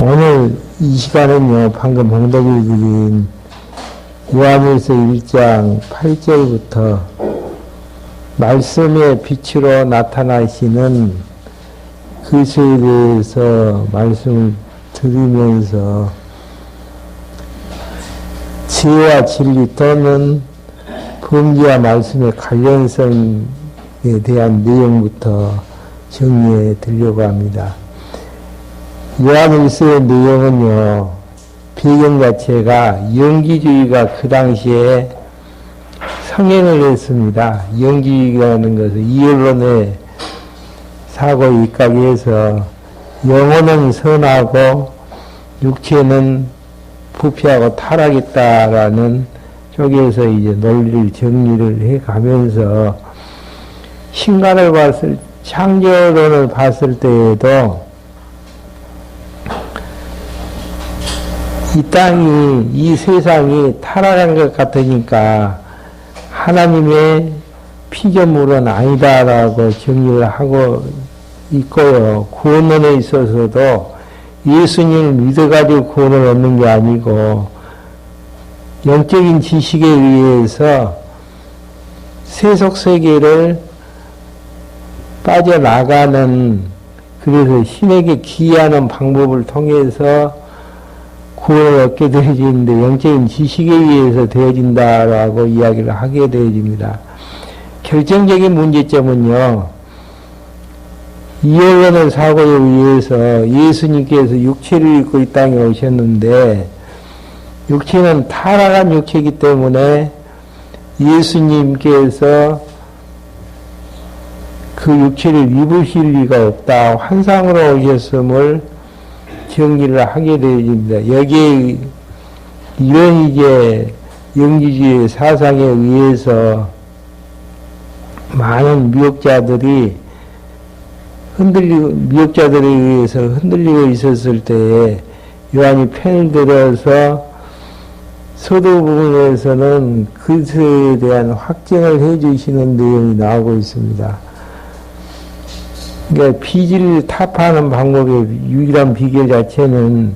오늘 이 시간은요, 방금 봉독해 드린 요한일서 1장 8절부터 말씀의 빛으로 나타나시는 그리스도에 대해서 말씀을 들으면서 지혜와 진리 또는 범죄와 말씀의 관련성에 대한 내용부터 정리해 드리려고 합니다. 요한일서의 내용은요, 배경 자체가 영지주의가 그 당시에 성행을 했습니다. 영지주의라는 것은 이언론의 사고에 입각해서 영혼은 선하고 육체는 부패하고 타락했다라는 쪽에서 이제 논리를 정리를 해 가면서 신간을 창조론을 봤을 때에도 이 땅이, 이 세상이 타락한 것 같으니까 하나님의 피조물은 아니다라고 정리를 하고 있고요. 구원론에 있어서도 예수님을 믿어가지고 구원을 얻는 게 아니고 영적인 지식에 의해서 세속세계를 빠져나가는, 그래서 신에게 기이하는 방법을 통해서 구원을 얻게 되어지는데 영적인 지식에 의해서 되어진다라고 이야기를 하게 되어집니다. 결정적인 문제점은요, 이언론의 사고에 의해서 예수님께서 육체를 입고 이 땅에 오셨는데 육체는 타락한 육체이기 때문에 예수님께서 그 육체를 입으실 리가 없다, 환상으로 오셨음을 정리를 하게 되어집니다. 여기에 이런 이제 영지주의 사상에 의해서 많은 미혹자들에 의해서 흔들리고 있었을 때에 요한이 펜을 들어서 서두 부분에서는 그것에 대한 확증을 해주시는 내용이 나오고 있습니다. 그러니까 비질을 타파하는 방법의 유일한 비결 자체는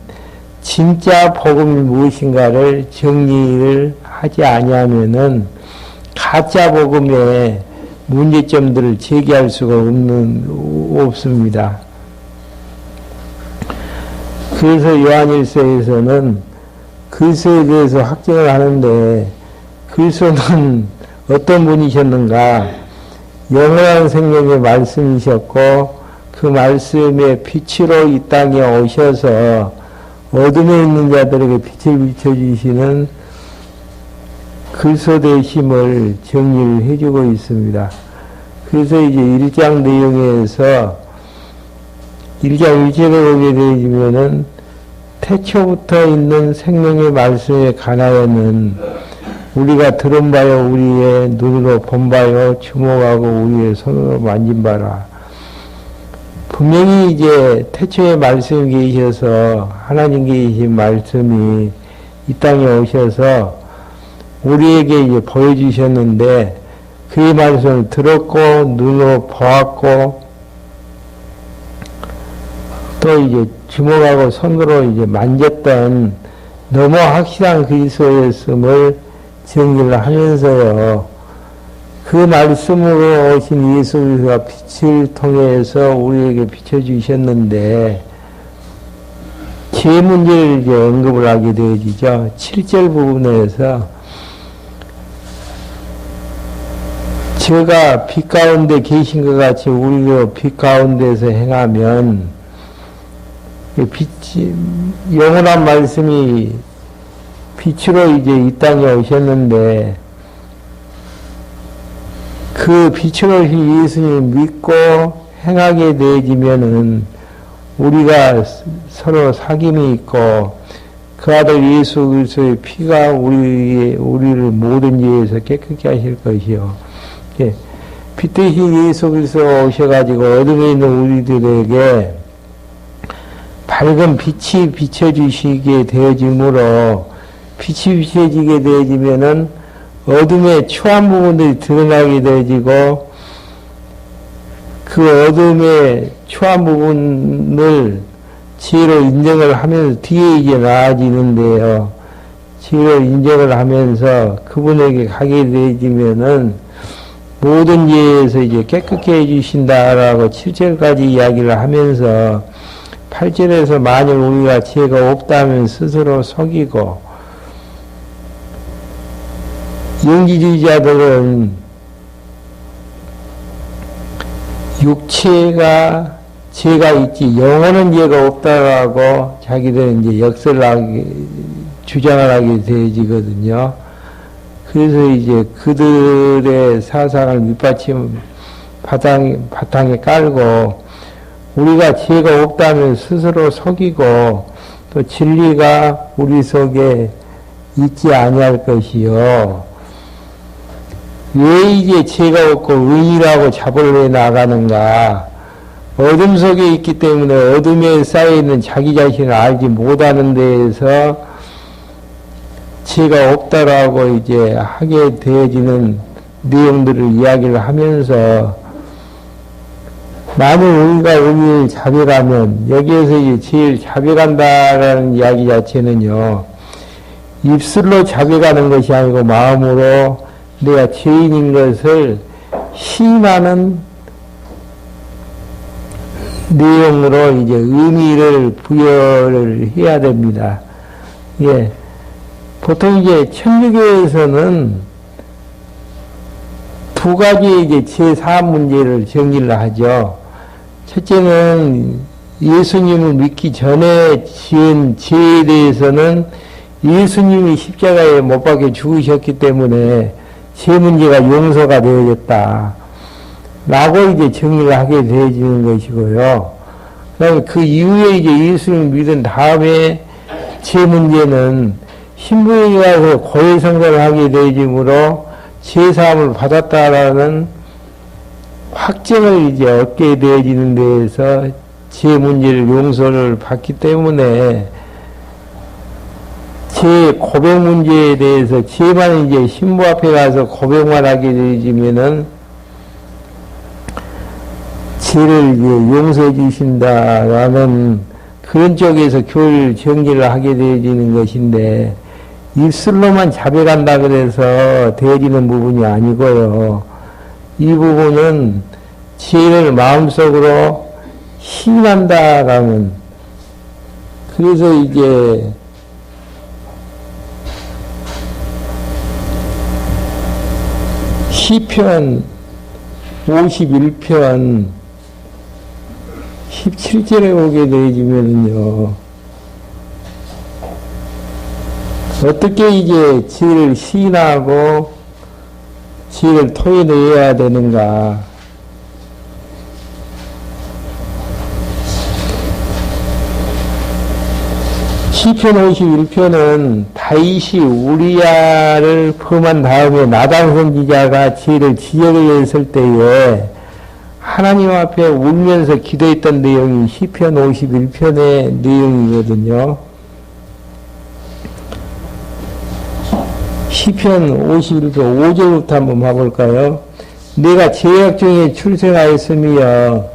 진짜 복음이 무엇인가를 정리를 하지 아니하면은 가짜 복음의 문제점들을 제기할 수가 없습니다. 그래서 요한일서에서는 그리스도에 대해서 확증을 하는데, 그리스도는 어떤 분이셨는가? 영원한 생명의 말씀이셨고 그 말씀의 빛으로 이 땅에 오셔서 어둠에 있는 자들에게 빛을 비춰주시는 그리스도 되심을 정리를 해주고 있습니다. 그래서 이제 1장 내용에서 1장 1절에 보게 되면은 태초부터 있는 생명의 말씀에 관하여는 우리가 들은 바요, 우리의 눈으로 본 바요, 주목하고 우리의 손으로 만진 바라. 분명히 이제 태초에 말씀이 계셔서 하나님께 계신 말씀이 이 땅에 오셔서 우리에게 이제 보여주셨는데, 그의 말씀을 들었고 눈으로 보았고 또 이제 주목하고 손으로 이제 만졌던 너무 확실한 그리스도였음을 정리를 하면서요, 그 말씀으로 오신 예수 그리스도가 빛을 통해서 우리에게 비춰주셨는데, 제 문제를 이제 언급을 하게 되어지죠. 7절 부분에서 저가 빛 가운데 계신 것 같이 우리도 빛 가운데서 행하면, 영원한 말씀이 빛으로 이제 이 땅에 오셨는데, 그 빛으로 오신 예수님을 믿고 행하게 되어지면은 우리가 서로 사귐이 있고, 그 아들 예수 그리스도의 피가 우리를 모든 죄에서 깨끗게 하실 것이요. 빛 대신 예수 그리스도가 오셔가지고 어둠에 있는 우리들에게 밝은 빛이 비춰주시게 되어지므로, 빛이 비춰지게 되어지면은 어둠의 추한 부분들이 드러나게 되어지고, 그 어둠의 추한 부분을 지혜로 인정을 하면서 뒤에 이제 나아지는데요. 지혜로 인정을 하면서 그분에게 가게 되지면은 모든 죄에서 이제 깨끗게 해주신다라고 7절까지 이야기를 하면서 8절에서 만일 우리가 지혜가 없다면 스스로 속이고, 영지주의자들은 육체가 죄가 있지 영혼은 죄가 없다라고 자기들은 이제 역설을 하게, 주장을 하게 되어지거든요. 그래서 이제 그들의 사상을 밑받침 바탕에 깔고 우리가 죄가 없다면 스스로 속이고 또 진리가 우리 속에 있지 아니할 것이요. 왜 이제 죄가 없고 의인이라고 잡으려 나가는가? 어둠 속에 있기 때문에 어둠에 쌓여있는 자기 자신을 알지 못하는 데에서 죄가 없다라고 이제 하게 되어지는 내용들을 이야기를 하면서, 만일 우리가 의미를 자백하면, 여기에서 이제 죄를 자백한다라는 이야기 자체는요, 입술로 자백하는 것이 아니고 마음으로 내가 죄인인 것을 시인하는 내용으로 이제 의미를 부여를 해야 됩니다. 예. 보통 이제 천주교에서는 두 가지 이제 제4 문제를 정리를 하죠. 첫째는 예수님을 믿기 전에 지은 죄에 대해서는 예수님이 십자가에 못 박혀 죽으셨기 때문에 죄 문제가 용서가 되어졌다. 라고 이제 정리를 하게 되어지는 것이고요. 그다음에 그 이후에 이제 예수님을 믿은 다음에 죄 문제는 신부에게 가서 고해성사를 하게 되어지므로 죄사함을 받았다라는 확증을 이제 얻게 되어지는 데에서 죄 문제를 용서를 받기 때문에 죄 고백 문제에 대해서 죄만 이제 신부 앞에 가서 고백만 하게 되어지면은 죄를 이제 용서해 주신다라는 그런 쪽에서 교리를 정리를 하게 되어지는 것인데, 입술로만 자백한다 그래서 되어지는 부분이 아니고요. 이 부분은 죄를 마음속으로 시인한다라는, 그래서 이제 시편 51편 17절에 오게 되어지면요, 어떻게 이제 죄를 시인하고 죄를 토해내야 되는가? 시편 51편은 다윗이 우리야를 범한 다음에 나단 선지자가 죄를 지적을 했을 때에 하나님 앞에 울면서 기도했던 내용이 시편 51편의 내용이거든요. 시편 51편 5절부터 한번 봐볼까요? 내가 죄악 중에 출생하였으며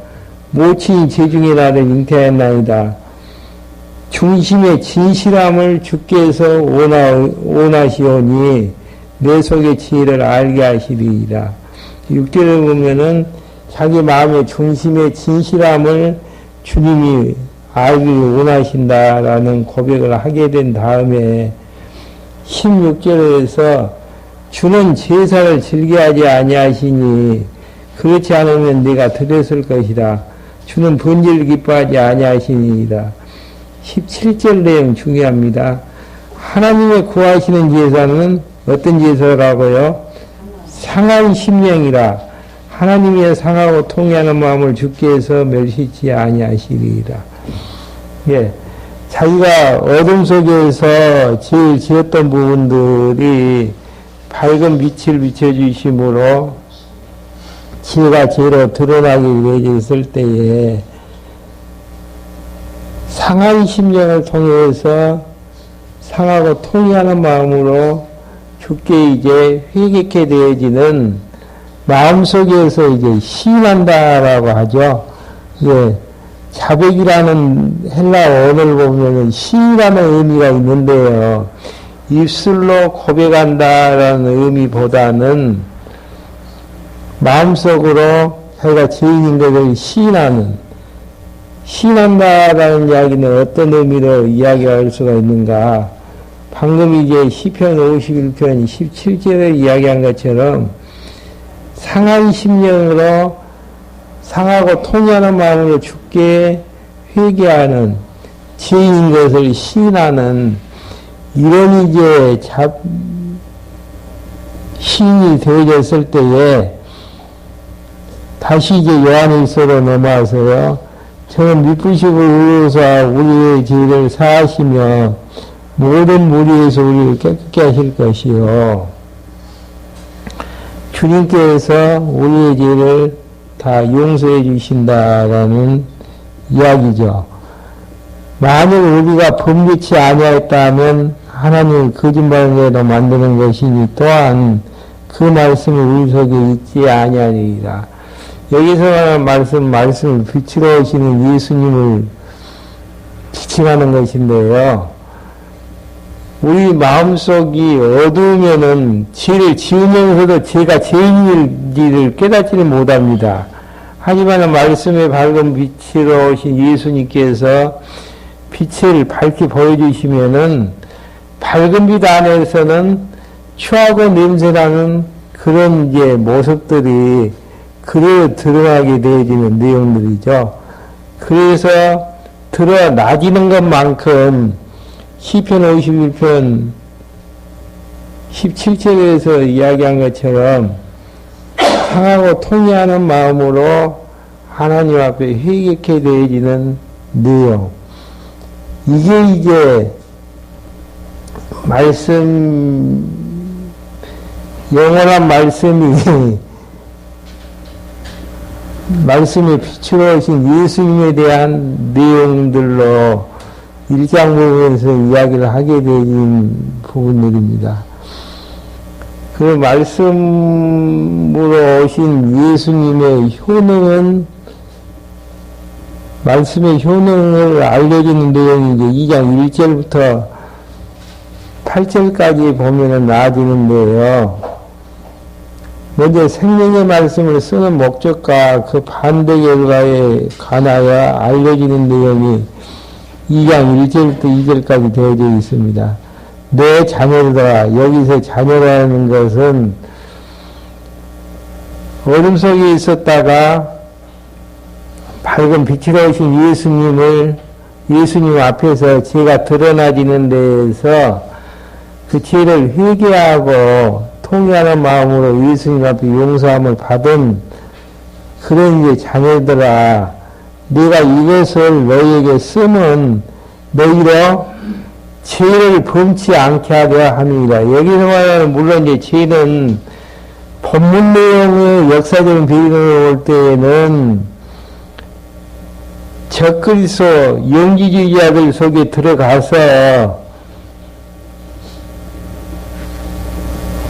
모친이 죄중에 나를 잉태하였나이다. 중심의 진실함을 주께서 원하시오니 내 속의 지혜를 알게 하시리이다. 6절을 보면은 자기 마음의 중심의 진실함을 주님이 알기를 원하신다라는 고백을 하게 된 다음에 16절에서 주는 제사를 즐겨하지 아니하시니 그렇지 않으면 네가 드렸을 것이라. 주는 번제를 기뻐하지 아니하시니이다. 17절 내용 중요합니다. 하나님의 구하시는 제사는 어떤 제사라고요? 상한 심령이라. 하나님의 상하고 통회하는 마음을 주께서 멸시치 아니하시리이다. 예. 자기가 어둠 속에서 죄를 지었던 부분들이 밝은 빛을 비춰주심으로 죄가 죄로 드러나게 되었을 때에 상한 심령을 통해서 상하고 통회하는 마음으로 주께 이제 회개케 되어지는 마음속에서 이제 시인한다라고 하죠. 예. 자백이라는 헬라 언어를 보면 시라는 의미가 있는데요. 입술로 고백한다라는 의미보다는 마음속으로 자기가 죄인인 것을 시인한다라는 이야기는 어떤 의미로 이야기할 수가 있는가? 방금 이제 시편 51편 17절에 이야기한 것처럼 상한 심령으로 상하고 통해하는 마음으로 주께 회개하는 죄인인 것을 시인하는 이런 이제 시인이 되어졌을 때에 다시 이제 요한일서로 넘어와서요. 저는 미쁘시고 의로사 우리의 죄를 사하시며 모든 무리에서 우리를 깨끗게 하실 것이요. 주님께서 우리의 죄를 다 용서해 주신다라는 이야기죠. 만일 우리가 범죄치 아니하였다면 하나님을 거짓말로 만드는 것이니 또한 그 말씀이 우리 속에 있지 아니하리라. 여기서 말하는 말씀을 빛으로 오시는 예수님을 지칭하는 것인데요. 우리 마음속이 어두우면은 죄를 지으면서도 죄가 죄인일지를 깨닫지는 못합니다. 하지만 말씀의 밝은 빛으로 오신 예수님께서 빛을 밝게 보여주시면은 밝은 빛 안에서는 추하고 냄새나는 그런 이제 모습들이 그대로 드러나게 되어지는 내용들이죠. 그래서 드러나지는 것만큼 시편 51편 17절에서 이야기한 것처럼 상하고 통회하는 마음으로 하나님 앞에 회개케 되어지는 내용. 이게 이제 영원한 말씀에 빛으로 오신 예수님에 대한 내용들로 일장 부분에서 이야기를 하게 된 부분들입니다. 그 말씀으로 오신 예수님의 효능은, 말씀의 효능을 알려주는 내용이 이제 2장 1절부터 8절까지 보면은 나아지는데요. 먼저 생명의 말씀을 쓰는 목적과 그 반대 결과에 관하여 알려지는 내용이 2장 1절부터 2절까지 되어져 있습니다. 내 자녀들아, 여기서 자녀라는 것은 어둠 속에 있었다가 밝은 빛으로 오신 예수님 앞에서 죄가 드러나지는 데에서 그 죄를 회개하고 통회하는 마음으로 예수님 앞에 용서함을 받은 그런 이제 자녀들아, 내가 이것을 너희에게 쓰면 너희로 죄를 범치 않게 하려 함이라. 여기서 말하는 물론 이제 죄는 본문 내용의 역사적인 배경을 볼 때에는 적그리스도 영지주의자들 속에 들어가서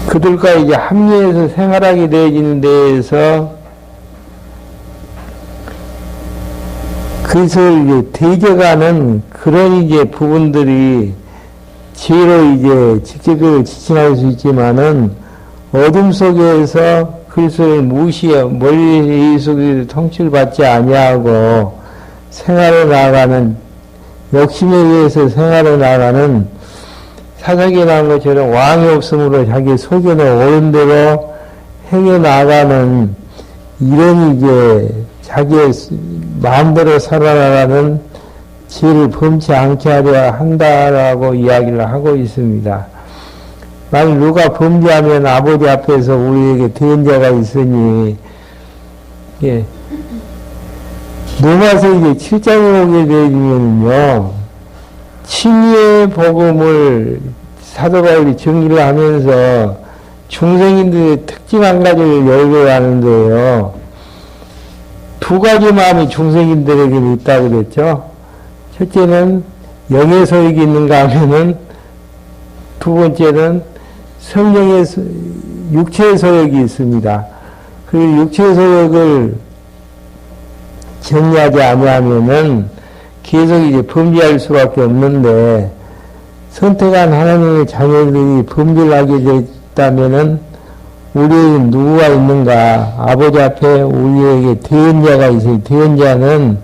그들과 이제 합류해서 생활하게 되어지는 데에서 그것을 이제 대적하는 그런 이제 부분들이 죄로 이제 직접적으로 지칭할 수 있지만은 어둠 속에서 그리스도를 무시하고 멀리 예수를 통치를 받지 아니하고 생활해 나가는, 욕심에 의해서 생활해 나가는, 사사기에 나온 것처럼 왕이 없으므로 자기 소견에 옳은 대로 행해 나가는 이런 이제 자기의 마음대로 살아나가는 죄를 범치 않게 하려 한다라고 이야기를 하고 있습니다. 만일 누가 범죄하면 아버지 앞에서 우리에게 대언자가 있으니, 예. 로마서 이제 7장에 오게 되면요, 친의의 복음을 사도 바울이 정리를 하면서 중생인들의 특징 한 가지를 열거하는데요. 두 가지 마음이 중생인들에게 있다고 그랬죠. 첫째는 영의 소욕이 있는가 하면은, 두 번째는 성령의 육체의 소욕이 있습니다. 그 육체의 소욕을 정리하지 아니하면은 계속 이제 범죄할 수밖에 없는데, 선택한 하나님의 자녀들이 범죄를 하게 됐다면은 우리에게 누구가 있는가? 아버지 앞에 우리에게 대언자가 있으니, 대언자는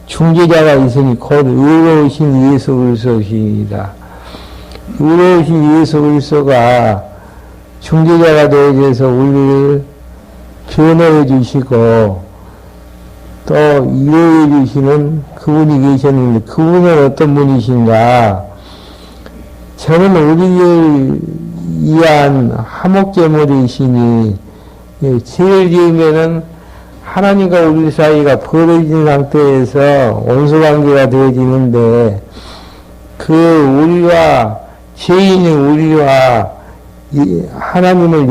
중재자가 있으니 곧 의로우신 예수 그리스도시다. 의로우신 예수 그리스도가 중재자가 되어서 우리를 변호해 주시고 또 위로해 주시는 그분이 계셨는데, 그분은 어떤 분이신가? 저는 우리를 위한 화목제물이시니, 죄를 지으면은 하나님과 우리 사이가 벌어진 상태에서 원수관계가 되어지는데, 그 우리와 죄인인 우리와 하나님을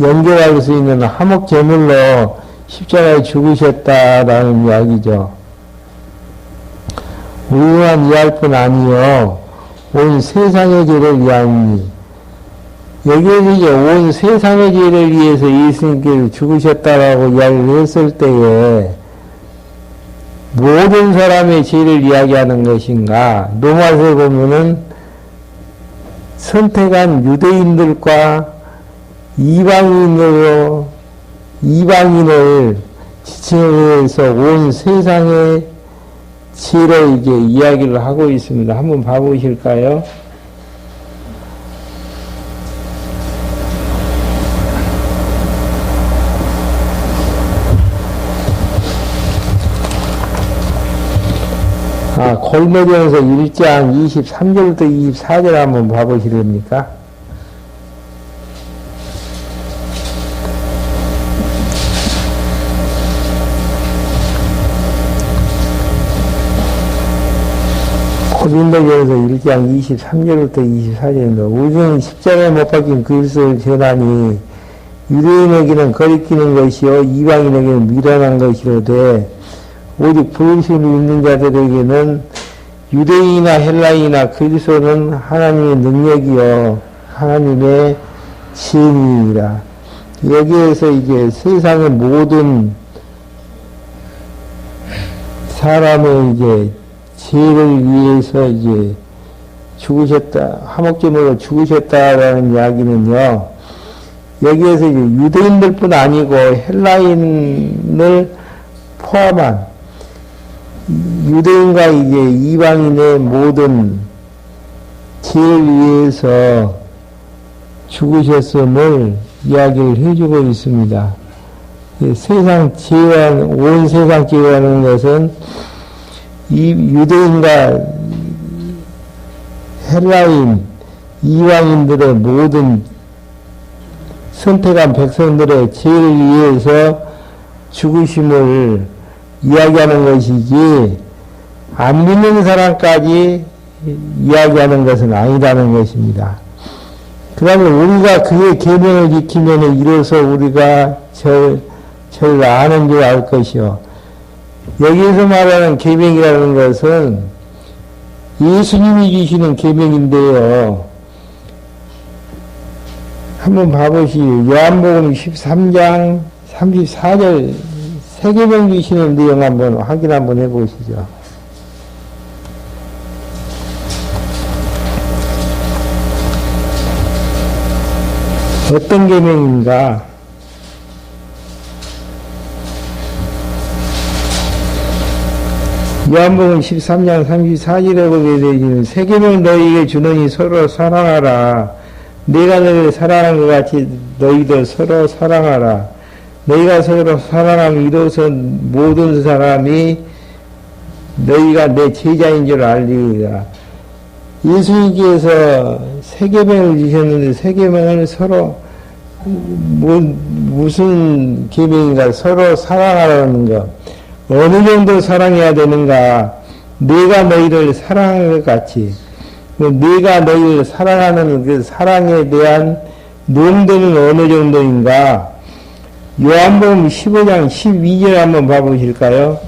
연결할 수 있는 화목제물로 십자가에 죽으셨다라는 이야기죠. 우리만 위할 뿐 아니요 온 세상의 죄를 위하니, 여기에서 이제 온 세상의 죄를 위해서 예수님께서 죽으셨다라고 이야기를 했을 때에 모든 사람의 죄를 이야기하는 것인가? 로마서에 보면은 선택한 유대인들과 이방인을 지칭해서 온 세상의 죄를 이제 이야기를 하고 있습니다. 한번 봐보실까요? 골로새서 1장 23절부터 24절 한번 봐보시렵니까? 고린도전서 1장 23절부터 24절입니다. 우리는 십자가에 못 박힌 그리스도를 전하니 유대인에게는 거리끼는 것이요 이방인에게는 미련한 것이로되 오직 부르심을 믿는 자들에게는 유대인이나 헬라인이나 그리스도는 하나님의 능력이요 하나님의 지혜니라. 여기에서 이제 세상의 모든 사람의 이제 죄를 위해서 이제 죽으셨다, 화목제물로 죽으셨다라는 이야기는요, 여기에서 이제 유대인들뿐 아니고 헬라인을 포함한 유대인과 이제 이방인의 모든 죄를 위해서 죽으셨음을 이야기를 해주고 있습니다. 세상 죄와, 온 세상 죄라는 것은 이 유대인과 헬라인, 이방인들의 모든 선택한 백성들의 죄를 위해서 죽으심을 이야기하는 것이지, 안 믿는 사람까지 이야기하는 것은 아니라는 것입니다. 그 다음에 우리가 그의 계명을 지키면 이로써 우리가 저를 아는 줄 알 것이요. 여기에서 말하는 계명이라는 것은 예수님이 주시는 계명인데요. 한번 봐보시오. 요한복음 13장 34절 세계명 주시는 내용 한번 확인 한번 해보시죠. 어떤 계명인가? 요한복음 13장 34절에 보게 되지는 새 계명을 너희에게 주노니 서로 사랑하라. 내가 너희를 사랑한 것 같이 너희도 서로 사랑하라. 너희가 서로 사랑하면 이로써 모든 사람이 너희가 내 제자인 줄 알리리라. 예수님께서 새 계명을 주셨는데 새 계명을 서로 무슨 계명인가? 서로 사랑하라는 것. 어느 정도 사랑해야 되는가? 내가 너희를 사랑한 것 같이. 내가 너희를 사랑하는 그 사랑에 대한 농도는 어느 정도인가? 요한복음 15장 12절 한번 봐보실까요?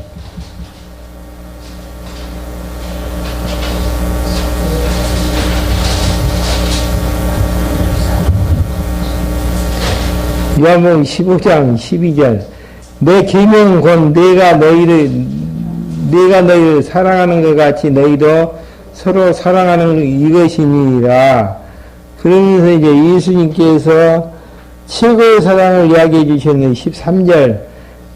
요한복음 15장 12절 내 계명은 곧 내가 너희를 사랑하는 것 같이 너희도 서로 사랑하는 이것이니라. 그러면서 이제 예수님께서 최고의 사랑을 이야기해 주셨는 13절.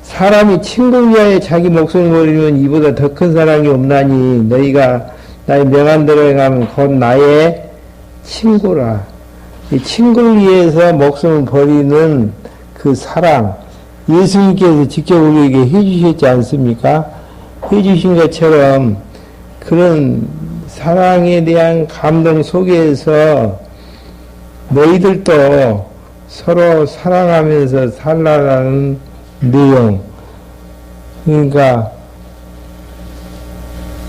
사람이 친구를 위하여 자기 목숨을 버리면 이보다 더 큰 사랑이 없나니 너희가 나의 명한대로 행하면 곧 나의 친구라. 이 친구를 위해서 목숨을 버리는 그 사랑, 예수님께서 직접 우리에게 해주셨지 않습니까? 해주신 것처럼 그런 사랑에 대한 감동 속에서 너희들도 서로 사랑하면서 살라라는 내용. 그러니까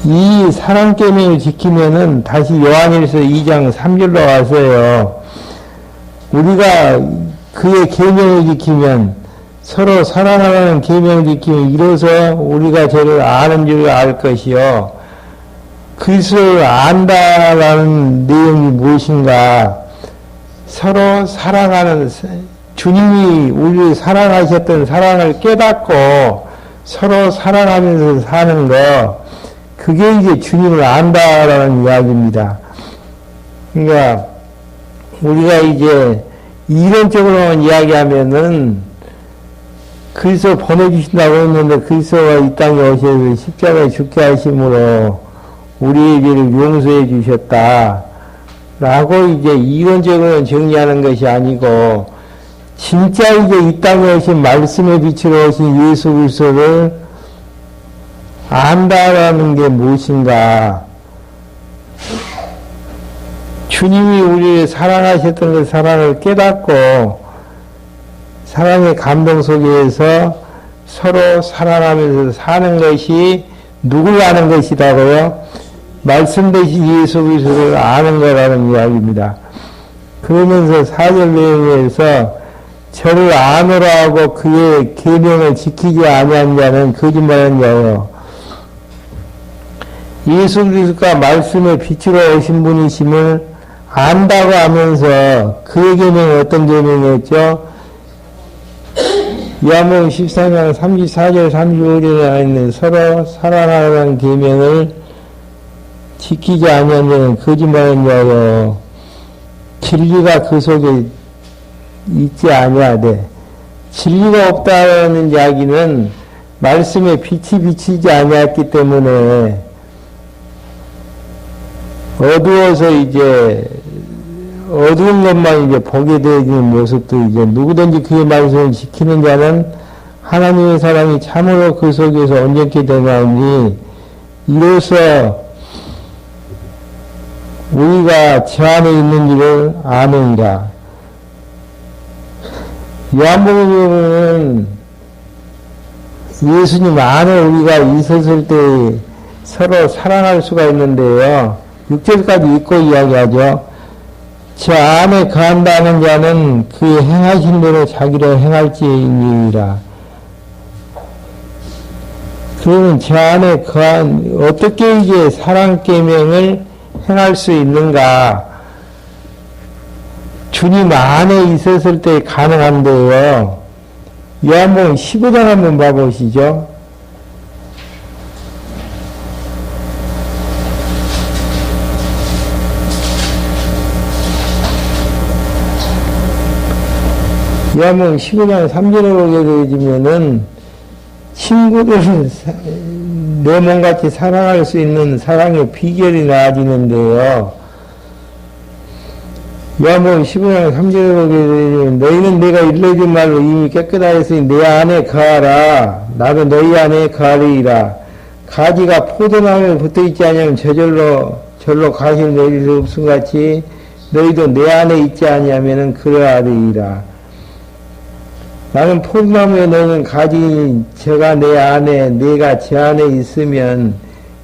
이 사랑 계명을 지키면은 다시 요한일서 2장 3절로 와서요. 우리가 그의 계명을 지키면 서로 사랑하는 계명을 지키면 이로써 우리가 저를 아는 줄 알 것이요. 그리스도를 안다라는 내용이 무엇인가? 서로 사랑하는, 주님이 우리를 사랑하셨던 사랑을 깨닫고 서로 사랑하면서 사는 거, 그게 이제 주님을 안다라는 이야기입니다. 그러니까 우리가 이제 이론적으로만 이야기하면은 그리스도 보내주신다고 했는데 그리스도가 이 땅에 오셔서 십자가에 죽게 하심으로 우리의 죄를 용서해 주셨다 라고 이제 이론적으로는 정리하는 것이 아니고 진짜 이제 이 땅에 오신 말씀의 빛으로 오신 예수 그리스도를 안다라는 게 무엇인가? 주님이 우리를 사랑하셨던 그 사랑을 깨닫고 사랑의 감동 속에서 서로 사랑하면서 사는 것이 누굴 아는 것이라고요? 말씀 대신 예수 그리스도를 아는 거라는 이야기입니다. 그러면서 4절 내용에서 저를 아노라 하고 그의 계명을 지키지 아니한 자는 거짓말한 자요. 예수 그리스도가 말씀의 빛으로 오신 분이심을 안다고 하면서 그의 계명은 어떤 계명이었죠? 요한복음 14장 34절 35절에 나와 있는 서로 사랑하라는 계명을 지키지 아니한 자는 거짓말한 자요. 진리가 그 속에 있지 아니하되, 진리가 없다는 이야기는 말씀에 빛이 비치지 아니했기 때문에 어두워서 이제 어두운 것만 이제 보게 되는 모습도 이제 누구든지 그의 말씀을 지키는 자는 하나님의 사랑이 참으로 그 속에서 온전케 되나니 이로써 우리가 저 안에 있는 일을 아느니라. 요한복음은 예수님 안에 우리가 있었을 때 서로 사랑할 수가 있는데요. 6절까지 읽고 이야기하죠. 저 안에 거한다는 자는 그 행하신 대로 자기를 행할지니라. 그러면 저 안에 거한 어떻게 이제 사랑 계명을 행할 수 있는가? 주님 안에 있었을 때 가능한데요. 요한복음 15장 한번 봐보시죠. 요한복음 15장 3절에 보게 되면은 친구를 내 몸같이 사랑할 수 있는 사랑의 비결이 나아지는데요. 요한복음 15장 3절에 보게 되면 너희는 내가 일러준 말로 이미 깨끗하였으니 내 안에 거하라. 나도 너희 안에 거하리이라. 가지가 포도나무에 붙어있지 아니하면 절로 가시를 내릴 수 없음 같이 너희도 내 안에 있지 아니하면 그러하리이라. 나는 포도나무에 너는 가지 저가 내 안에 내가 저 안에 있으면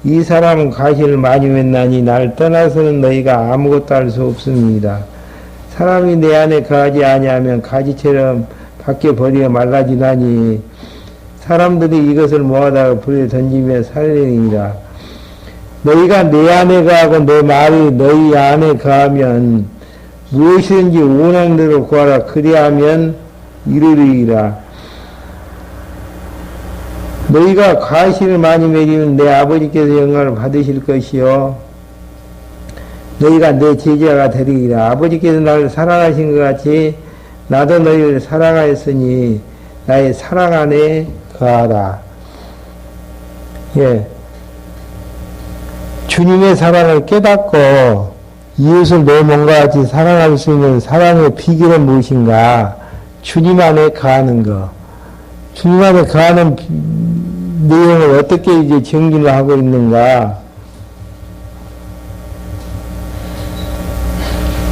이 사람은 가시를 많이 맺나니 나를 떠나서는 너희가 아무것도 할 수 없습니다. 사람이 내 안에 거하지 아니하면 가지처럼 밖에 버리어 말라지나니 사람들이 이것을 모아다가 불에 던지며 살리니라. 너희가 내 안에 거하고 내 말이 너희 안에 거하면 무엇이든지 원하는 대로 구하라. 그리하면 이루리라. 너희가 과실을 많이 매기면 내 아버지께서 영광을 받으실 것이요. 너희가 내 제자가 되리라. 아버지께서 나를 사랑하신 것 같이 나도 너희를 사랑하였으니 나의 사랑 안에 거하라. 예. 주님의 사랑을 깨닫고 이웃을 내 몸과 같이 사랑할 수 있는 사랑의 비결은 무엇인가? 주님 안에 거하는 것. 주님 안에 거하는 내용을 어떻게 이제 정리를 하고 있는가?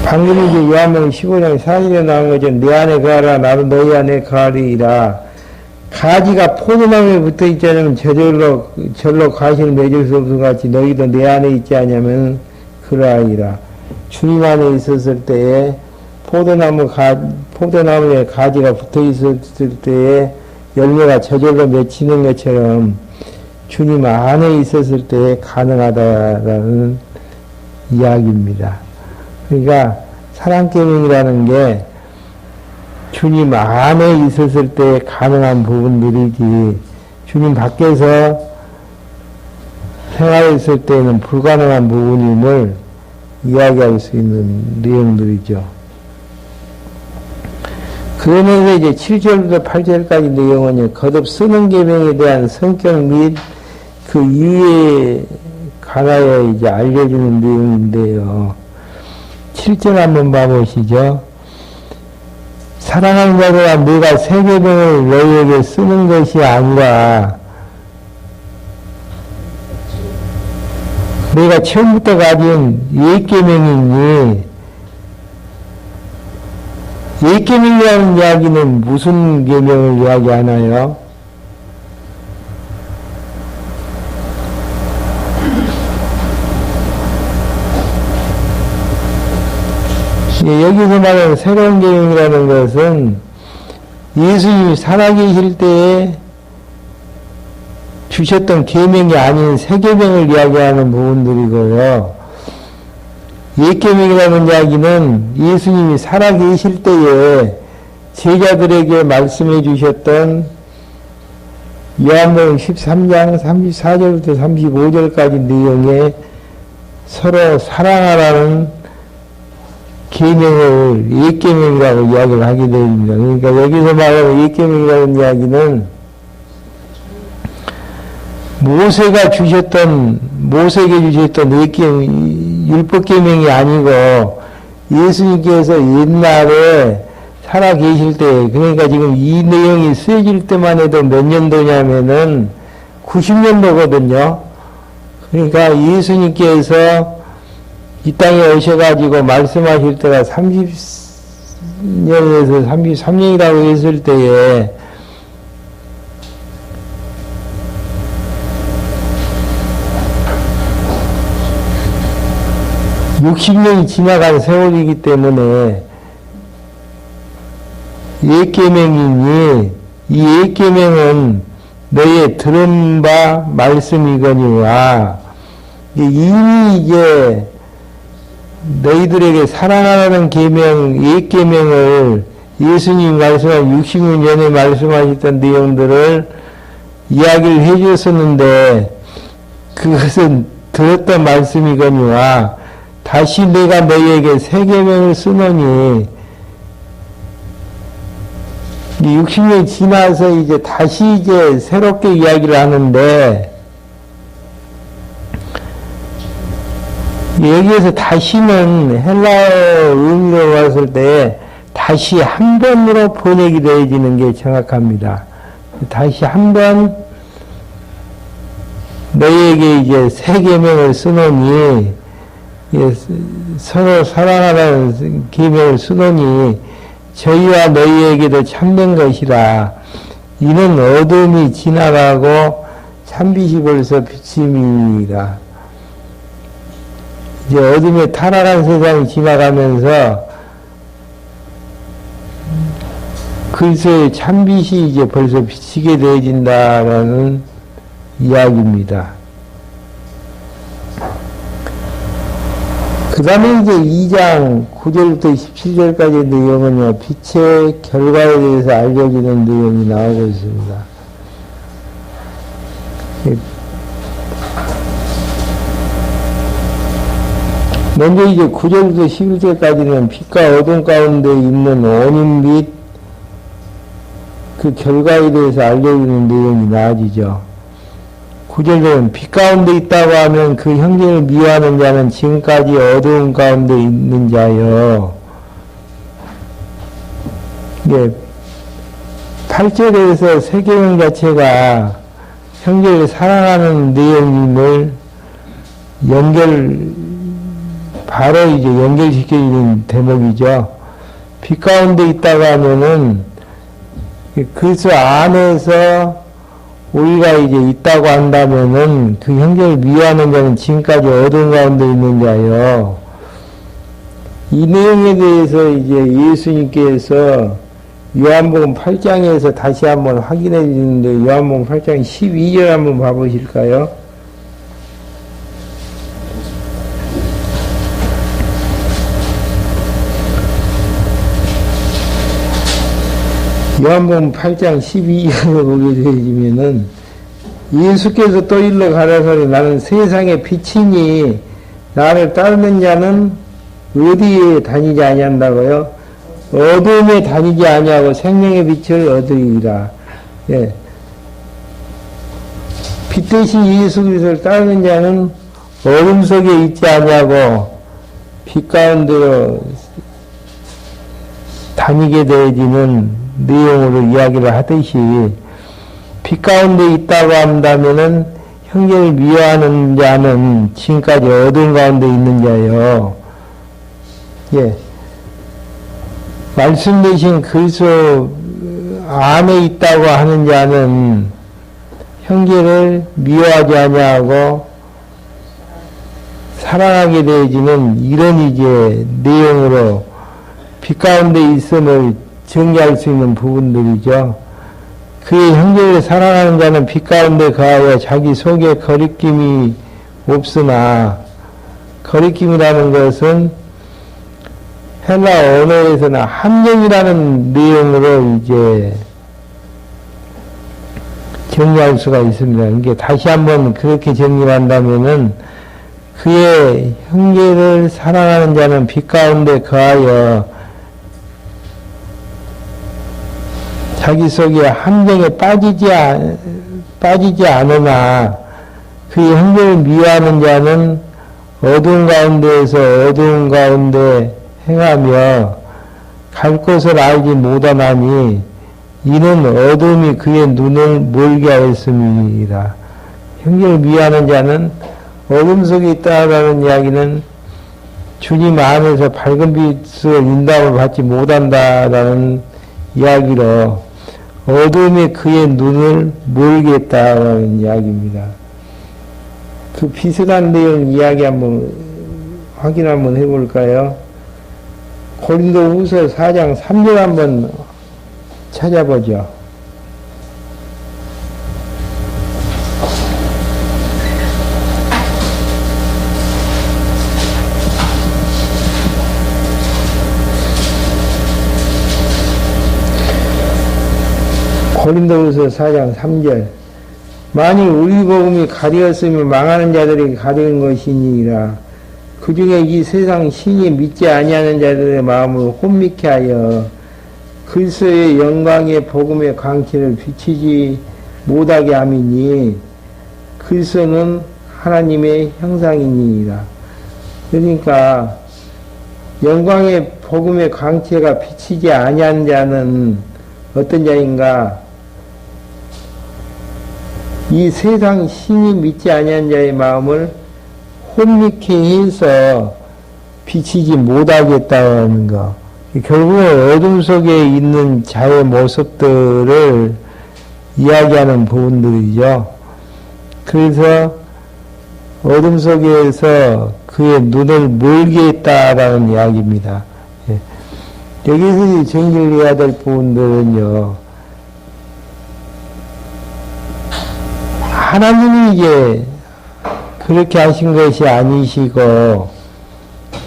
방금 이제 요한복음 15장 4절에 나온 거죠. 내 안에 거하라. 나도 너희 안에 거하리이라. 가지가 포도나무에 붙어 있지 않으면 절로 가시를 맺을 수 없을 것 같이 너희도 내 안에 있지 않으면 그러하리라. 주님 안에 있었을 때에 포도나무에 가지가 붙어 있었을 때에 열매가 저절로 맺히는 것처럼 주님 안에 있었을 때에 가능하다라는 이야기입니다. 그러니까 사랑계명이라는 게 주님 안에 있었을 때 가능한 부분들이지 주님 밖에서 생활했을 때는 불가능한 부분임을 이야기할 수 있는 내용들이죠. 그러면서 이제 7절부터 8절까지 내용은 거듭 쓰는 계명에 대한 성격 및 그 이유에 관하여 이제 알려주는 내용인데요. 7절 한번 봐보시죠. 사랑하는 자들아, 내가 새 계명을 너희에게 쓰는 것이 아니라 내가 처음부터 가진 옛 계명이니, 옛 계명이라는 이야기는 무슨 계명을 이야기하나요? 여기서 말하는 새로운 계명이라는 것은 예수님이 살아계실 때에 주셨던 계명이 아닌 새 계명을 이야기하는 부분들이고요. 옛 계명이라는 이야기는 예수님이 살아계실 때에 제자들에게 말씀해 주셨던 요한복음 13장 34절부터 35절까지 내용에 서로 사랑하라는 계명을 옛 계명이라고 이야기를 하게 됩니다. 그러니까 여기서 말하는 옛 계명이라는 이야기는 모세에게 주셨던 옛 계명, 율법 계명이 아니고 예수님께서 옛날에 살아 계실 때, 그러니까 지금 이 내용이 쓰여질 때만 해도 몇 년도냐면은 90년도거든요. 그러니까 예수님께서 이 땅에 오셔가지고 말씀하실 때가 30년에서 33년이라고 했을 때에 60년이 지나간 세월이기 때문에 옛 계명이니 이 옛 계명은 너의 들은 바 말씀이거니와 이미 이제 너희들에게 사랑하라는 계명, 옛 계명을 예수님이 말씀한 60년 전에 말씀하셨던 내용들을 이야기를 해 주셨었는데 그것은 들었던 말씀이거니와 다시 내가 너희에게 새 계명을 쓰노니 60년이 지나서 이제 다시 이제 새롭게 이야기를 하는데 여기에서 다시는 헬라어 의미로 봤을 때 다시 한 번으로 번역이 되어지는 게 정확합니다. 다시 한 번 너희에게 이제 새 계명을 쓰노니 서로 사랑하라는 계명을 쓰노니 저희와 너희에게도 참된 것이라. 이는 어둠이 지나가고 참빛이 벌써 비침이니라. 이제 어둠에 타락한 세상이 지나가면서 글쎄 참빛이 이제 벌써 비치게 되어진다라는 이야기입니다. 그 다음에 이제 2장 9절부터 17절까지 내용은요, 빛의 결과에 대해서 알려주는 내용이 나오고 있습니다. 먼저 이제 9절부터 11절까지는 빛과 어둠 가운데 있는 원인 및 그 결과에 대해서 알려주는 내용이 나아지죠. 9절은 빛 가운데 있다고 하면 그 형제를 미워하는 자는 지금까지 어두운 가운데 있는 자요. 예, 8절에서 세계명 자체가 형제를 사랑하는 내용임을 바로 이제 연결시켜주는 대목이죠. 빛 가운데 있다고 하면은 그리스도 안에서 우리가 이제 있다고 한다면은 그 형제를 미워하는 자는 지금까지 어두운 가운데 있는 자요. 이 내용에 대해서 이제 예수님께서 요한복음 8장에서 다시 한번 확인해 주는데 요한복음 8장 12절 한번 봐보실까요? 요한복음 8장 12절을 보게 되시면은 예수께서 또 일러 가라사대 나는 세상의 빛이니 나를 따르는 자는 어디에 다니지 아니한다고요? 어둠에 다니지 아니하고 생명의 빛을 얻으리라. 예. 빛 대신 예수 그리스도를 따르는 자는 어둠 속에 있지 아니하고 빛 가운데로 다니게 되어지는 내용으로 이야기를 하듯이 빛 가운데 있다고 한다면은 형제를 미워하는 자는 지금까지 어두운 가운데 있는 자요. 예. 말씀되신 그리스도 안에 있다고 하는 자는 형제를 미워하지 아니하고 사랑하게 되어지는 이런 이제 내용으로 빛 가운데 있음을 정리할 수 있는 부분들이죠. 그의 형제를 사랑하는 자는 빛 가운데 거하여 자기 속에 거리낌이 없으나 거리낌이라는 것은 헬라 언어에서는 함정이라는 내용으로 이제 정리할 수가 있습니다. 이게 다시 한번 그렇게 정리를 한다면은 그의 형제를 사랑하는 자는 빛 가운데 거하여 자기 속에 함정에 빠지지 않으나 그의 형제를 미워하는 자는 어두운 가운데에서 어두운 가운데 행하며 갈 곳을 알지 못하나니 이는 어둠이 그의 눈을 멀게 하였음이니라. 형제를 미워하는 자는 어둠 속에 있다라는 이야기는 주님 안에서 밝은 빛을 인담을 받지 못한다라는 이야기로 어둠이 그의 눈을 멀게 했다라는 이야기입니다. 그 비슷한 내용 이야기 한번 확인 한번 해볼까요? 고린도후서 4장 3절 한번 찾아보죠. 고린도후서 4장 3절 만일 우리 복음이 가리었으면 망하는 자들에게 가리운 것이니라. 그 중에 이 세상 신이 믿지 아니하는 자들의 마음을 혼미케 하여 그리스도의 영광의 복음의 광채를 비치지 못하게 함이니 그리스도는 하나님의 형상이니라. 그러니까 영광의 복음의 광채가 비치지 아니하는 자는 어떤 자인가? 이 세상 신이 믿지 아니한 자의 마음을 혼미케 해서 비치지 못하겠다는 거. 결국은 어둠 속에 있는 자의 모습들을 이야기하는 부분들이죠. 그래서 어둠 속에서 그의 눈을 멀게 했다라는 이야기입니다. 여기서 정리를 해야 될 부분들은요, 하나님이 이제 그렇게 하신 것이 아니시고,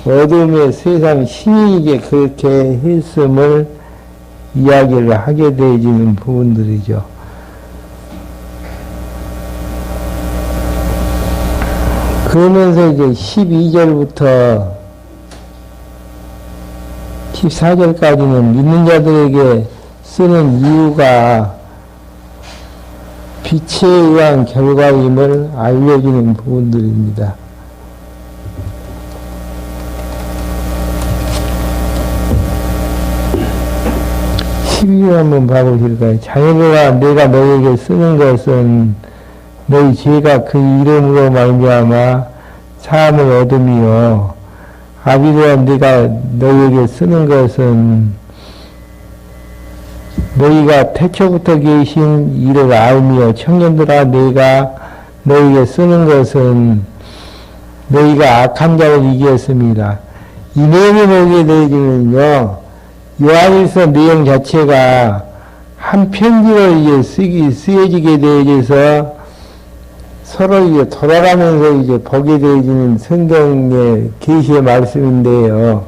어둠의 세상 신이 이제 그렇게 했음을 이야기를 하게 되어지는 부분들이죠. 그러면서 이제 12절부터 14절까지는 믿는 자들에게 쓰는 이유가 빛에 의한 결과임을 알려주는 부분들입니다. 12절 한번 봐보실까요? 자녀들아, 내가 너에게 쓰는 것은 너희 죄가 그 이름으로 말미암아 사함을 얻음이요. 아비들아, 내가 너에게 쓰는 것은 너희가 태초부터 계신 이를 알미요. 청년들아, 내가 너에게 쓰는 것은 너희가 악한 자를 이겼습니다. 이 내용을 보게 되면요, 요한일서 내용 자체가 한 편지로 이제 쓰여지게 되어져서 서로 이제 돌아가면서 이제 보게 되어지는 성경의 계시의 말씀인데요.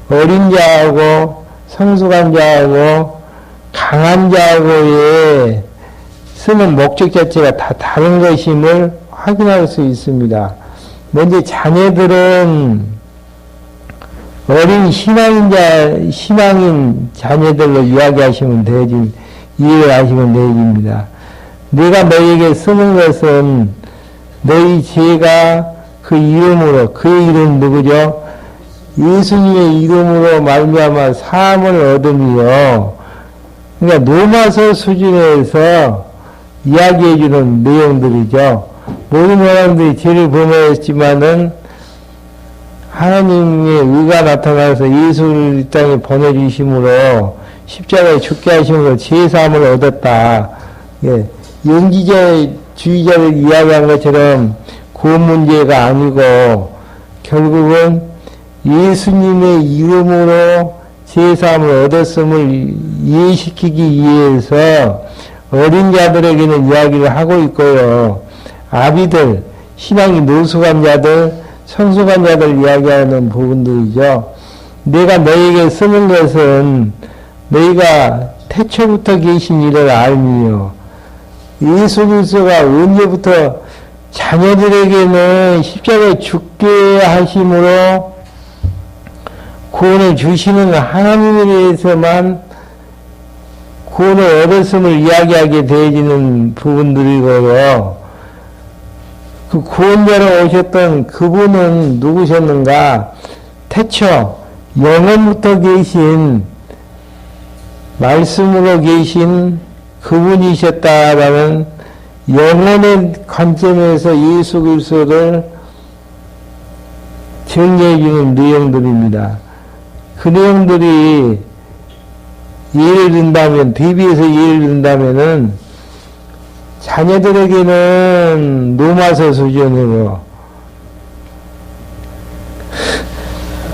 어린 자하고 성숙한 자하고 강한 자하고의 쓰는 목적 자체가 다 다른 것임을 확인할 수 있습니다. 먼저 자녀들은 어린 신앙인 자녀들로 이야기하시면 되지, 이해를 하시면 되집니다. 내가 너에게 쓰는 것은 너희 죄가 그 이름으로, 그의 이름 누구죠? 예수님의 이름으로 말미암아 사함을 얻음이요. 그러니까 로마서 수준에서 이야기해주는 내용들이죠. 모든 사람들이 죄를 범하였지만은 하나님의 의가 나타나서 예수를 이 땅에 보내주심으로 십자가에 죽게 하심으로 죄사함을 얻었다. 예, 영지주의자를 이야기한 것처럼 구원 문제가 아니고 결국은 예수님의 이름으로 죄사함을 얻었음을 이해시키기 위해서 어린 자들에게는 이야기를 하고 있고요. 아비들, 신앙이 노숙한 자들, 성숙한 자들 이야기하는 부분들이죠. 내가 너에게 쓰는 것은 너희가 태초부터 계신 이를 알미요. 예수 그리스도가 언제부터 자녀들에게는 십자가에 죽게 하심으로 구원을 주시는 하나님에 대해서만 구원을 얻었음을 이야기하게 되어지는 부분들이고요. 그 구원자로 오셨던 그분은 누구셨는가? 태초 영원부터 계신 말씀으로 계신 그분이셨다라는 영혼의 관점에서 예수 그리스도를 정리해 주는 내용들입니다. 그 내용들이 예를 든다면, 대비해서 예를 든다면은 자녀들에게는 로마서 수준으로,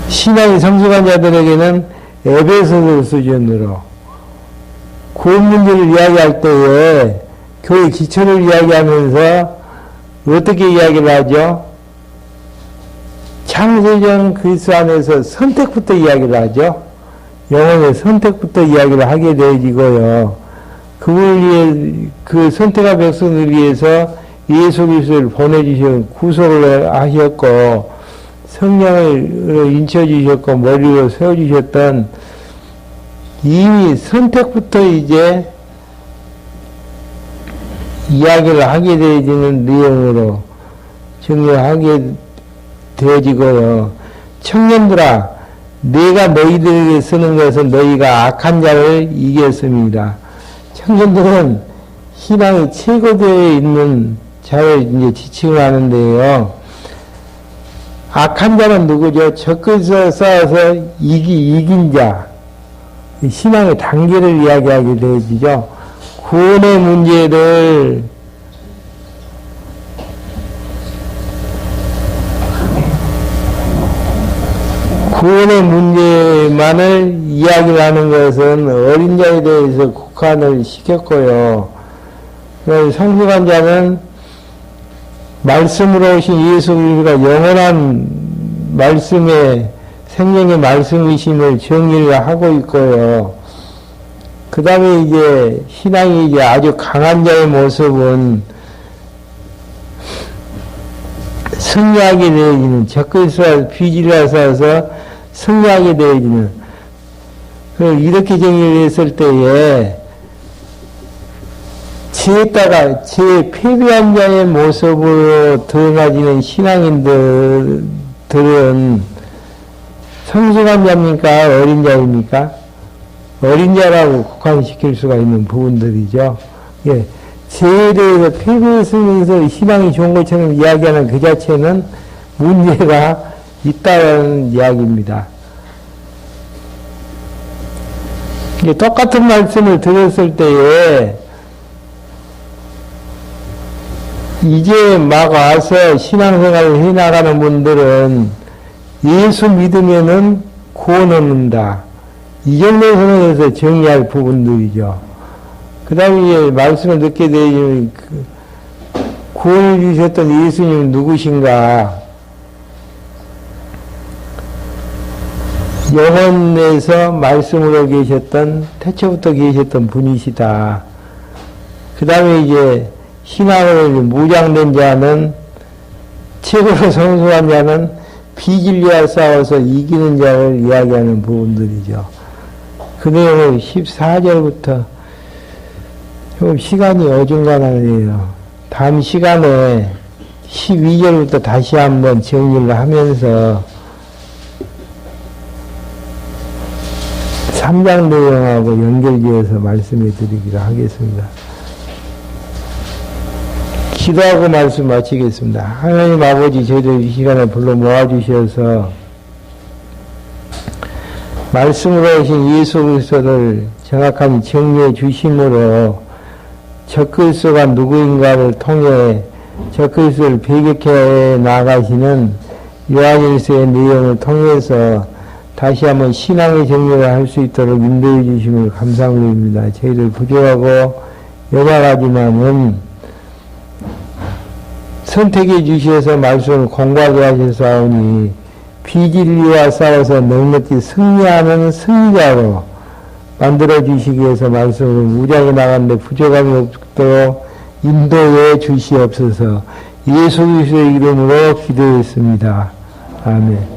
신앙이 성숙한 자들에게는 에베소서 수준으로, 구원 문제를 이야기할 때에 교회 기초를 이야기하면서 어떻게 이야기를 하죠? 창세전 그리스도 안에서 선택부터 이야기를 하죠. 영혼의 선택부터 이야기를 하게 되어지고요. 그걸 위해, 그 선택한 백성을 위해서 예수 그리스도를 보내주셔 구속을 하셨고 성령을 인쳐주셨고 머리로 세워주셨던 이미 선택부터 이제 이야기를 하게 되어지는 내용으로 정리하게 되어지고요. 청년들아, 내가 너희들에게 쓰는 것은 너희가 악한 자를 이겼습니다. 청년들은 신앙이 최고되어 있는 자를 이제 지칭을 하는데요. 악한 자는 누구죠? 적그리스도와 싸워서 이긴 자. 신앙의 단계를 이야기하게 되어지죠. 구원의 문제를 구원의 문제만을 이야기를 하는 것은 어린 자에 대해서 국한을 시켰고요. 성숙한 자는 말씀으로 오신 예수 그리스도가 영원한 말씀의 생명의 말씀이심을 정리를 하고 있고요. 그 다음에 이제 신앙이 이제 아주 강한 자의 모습은 승리하게 되어지는, 적그리스도와 비질과 싸워서 승리하게 되어지는, 이렇게 정의를 했을 때에 죄에다가 죄 패배한 자의 모습으로 드러나지는 신앙인들은 성숙한 자입니까? 어린 자입니까? 어린 자라고 국한시킬 수가 있는 부분들이죠. 예. 죄에 대해서 패배했으면서 신앙이 좋은 것처럼 이야기하는 그 자체는 문제가 있다는 이야기입니다. 똑같은 말씀을 들었을 때에 이제 막 와서 신앙생활을 해나가는 분들은 예수 믿으면은 구원 얻는다. 이 정도 선에서 정의할 부분들이죠. 그 다음에 이제 말씀을 듣게 되면 구원을 주셨던 예수님은 누구신가? 영원에서 말씀으로 계셨던, 태초부터 계셨던 분이시다. 그 다음에 이제 신앙으로 무장된 자는, 최고로 성숙한 자는 비진리와 싸워서 이기는 자를 이야기하는 부분들이죠. 그 내용을 14절부터 좀 시간이 어중간하네요. 다음 시간에 12절부터 다시 한번 정리를 하면서 3장 내용하고 연결지어서 말씀해 드리기로 하겠습니다. 기도하고 말씀 마치겠습니다. 하나님 아버지, 저희들 이 시간에 불러 모아주셔서 말씀으로 오신 예수 그리스도를 정확하게 정리해 주심으로 적그리스도가 누구인가를 통해 적그리스도를 배격해 나가시는 요한일서의 내용을 통해서 다시 한번 신앙의 정리를 할 수 있도록 인도해 주심을 감사드립니다. 저희들 부족하고 연약하지만은 선택해 주셔서 말씀을 공부하게 하셔서오니 비진리와 싸워서 넉넉히 승리하는 승리자로 만들어 주시기 위해서 말씀을 무장해 나가는데 부족함이 없도록 인도해 주시옵소서. 예수 그리스도의 이름으로 기도했습니다. 아멘.